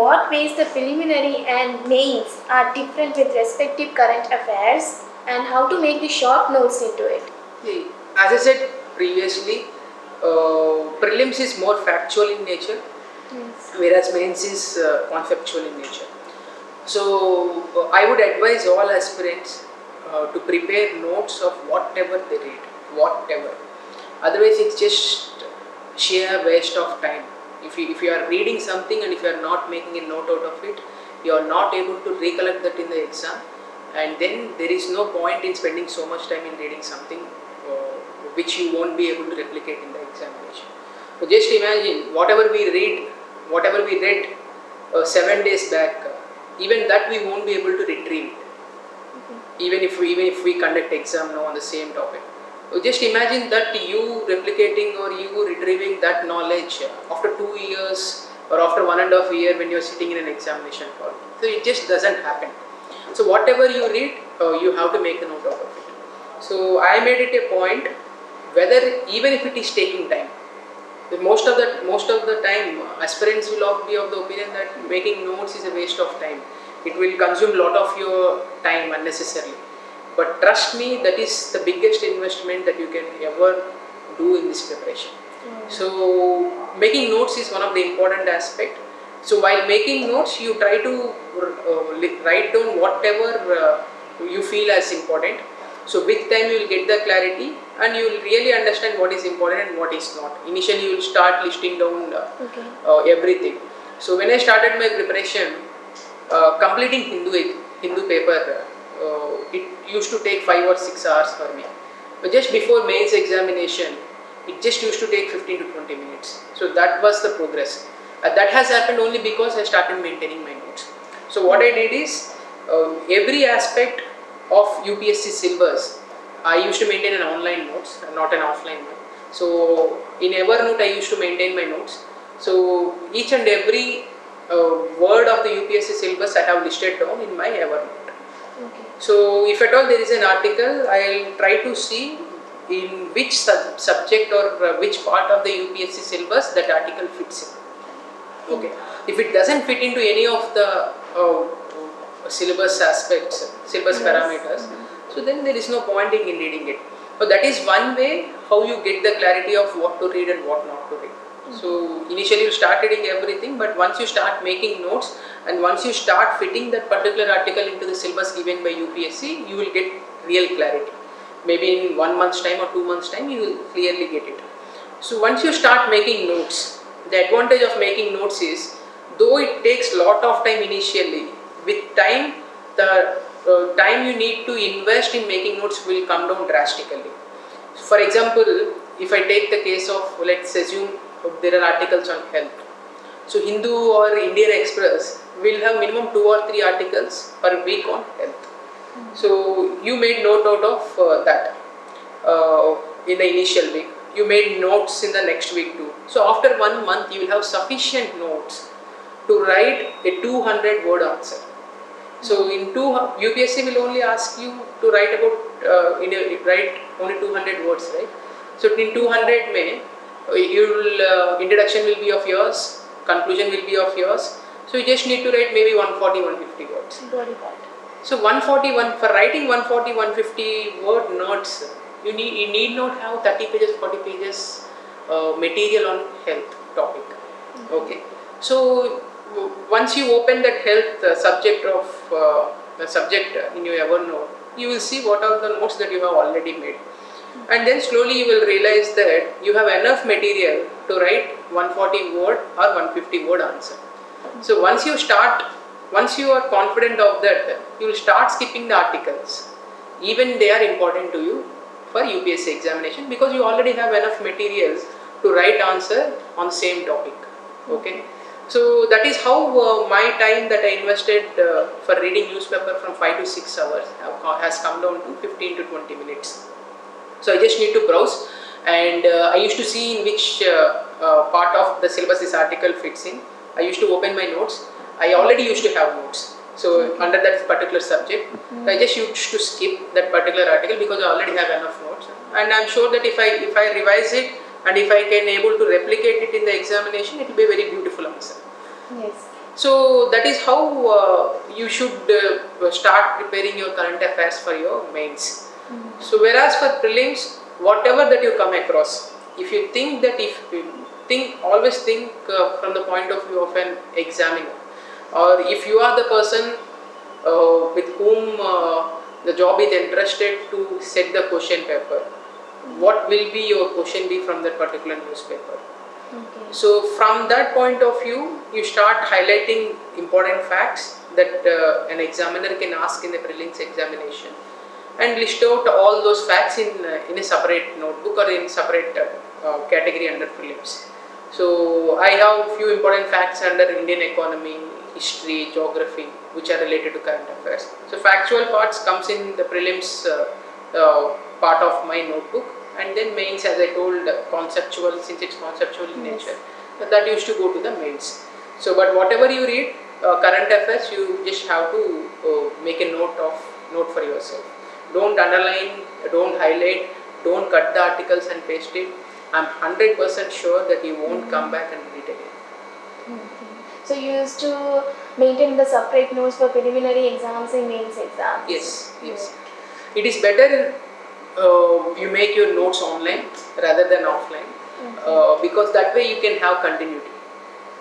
what ways the preliminary and mains are different with respective current affairs and how to make the short notes into it? See, as I said previously, prelims is more factual in nature, Yes. whereas mains is conceptual in nature. So I would advise all aspirants to prepare notes of whatever they read, whatever. Otherwise, it's just sheer waste of time. If you are reading something and if you are not making a note out of it, you are not able to recollect that in the exam, and then there is no point in spending so much time in reading something which you won't be able to replicate in the examination. So just imagine whatever we read 7 days back, even that we won't be able to retrieve it. Even if we conduct exam now on the same topic. So just imagine that you replicating or you retrieving that knowledge after 2 years or after 1.5 years when you are sitting in an examination hall. So it just doesn't happen. So whatever you read, you have to make a note out of it. So I made it a point, whether even if it is taking time. Most of the time, aspirants will be of the opinion that making notes is a waste of time. It will consume a lot of your time unnecessarily. But trust me, that is the biggest investment that you can ever do in this preparation. So making notes is one of the important aspect. So while making notes, you try to write down whatever you feel as important. So with time you will get the clarity and you will really understand what is important and what is not. Initially you will start listing down everything. So when I started my preparation, completing Hindu paper, it used to take 5 or 6 hours for me. But just before mains examination, it just used to take 15 to 20 minutes. So that was the progress. That has happened only because I started maintaining my notes. So what I did is, every aspect of UPSC syllabus, I used to maintain an online notes, not an offline one. So in Evernote, I used to maintain my notes. So each and every word of the UPSC syllabus I have listed down in my Evernote. Okay. So if at all there is an article, I will try to see in which subject or which part of the UPSC syllabus that article fits in. Okay. If it doesn't fit into any of the syllabus aspects, syllabus parameters, so then there is no point in reading it. So that is one way how you get the clarity of what to read and what not to read. So initially you start reading everything, but once you start making notes and once you start fitting that particular article into the syllabus given by UPSC, you will get real clarity. Maybe in 1 month's time or 2 months time, you will clearly get it. So once you start making notes, the advantage of making notes is, though it takes lot of time initially, with time, the time you need to invest in making notes will come down drastically. So for example, if I take the case of, let's assume there are articles on health. So Hindu or Indian Express will have minimum 2 or 3 articles per week on health. So you made note out of that in the initial week. You made notes in the next week too. So after 1 month, you will have sufficient notes to write a 200 word answer. So in UPSC will only ask you to write about write only 200 words, right? So in 200 you will introduction will be of yours, conclusion will be of yours. So you just need to write maybe 140, 150 words. So 141 for writing 140, 150 word notes, you need not have 30 pages, 40 pages material on health topic. Okay. So once you open that health subject of the subject in your Evernote, you will see what are the notes that you have already made, and then slowly you will realize that you have enough material to write 140 word or 150 word answer. So once you are confident of that, you will start skipping the articles, even they are important to you for UPSC examination, because you already have enough materials to write answer on the same topic. Okay. So that is how my time that I invested for reading newspaper from 5 to 6 hours has come down to 15 to 20 minutes. So I just need to browse, and I used to see in which part of the syllabus this article fits in. I used to open my notes. I already used to have notes. So under that particular subject, I just used to skip that particular article because I already have enough notes. And I'm sure that if I revise it and if I can able to replicate it in the examination, it will be a very beautiful answer. Yes. So that is how you should start preparing your current affairs for your mains. So whereas for prelims, whatever that you come across, if you think that if you think, always think from the point of view of an examiner, or if you are the person with whom the job is entrusted to set the question paper, what will be your question be from that particular newspaper? Okay. So from that point of view, you start highlighting important facts that an examiner can ask in the prelims examination, and list out all those facts in a separate notebook or in separate category under prelims. So I have few important facts under Indian economy, history, geography, which are related to current affairs. So factual parts comes in the prelims part of my notebook, and then mains, as I told, conceptual, since it's conceptual in Yes. nature, that used to go to the mains. So but whatever you read, current affairs, you just have to make a note for yourself. Don't underline, don't highlight, don't cut the articles and paste it. I'm 100% sure that you won't come back and read it again. Okay. So you used to maintain the separate notes for preliminary exams and mains exams. Yes, yes. It is better you make your notes online rather than offline, because that way you can have continuity.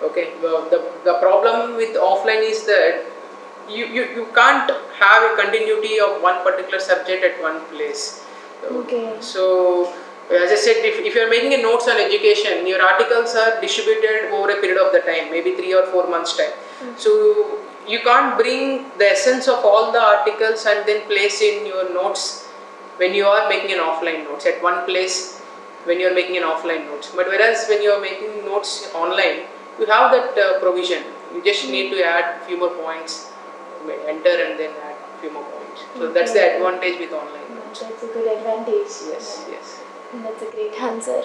Okay, the problem with offline is that you can't have a continuity of one particular subject at one place. Okay. So as I said, if you are making a notes on education, your articles are distributed over a period of the time, maybe 3 or 4 months time. So you can't bring the essence of all the articles and then place in your notes when you are making an offline notes at one place, when you are making an offline notes. But whereas when you are making notes online, you have that provision. You just need to add few more points, enter and then add few more points. So that's the advantage with online notes. That's a good advantage. Yes, yes. That's a great answer.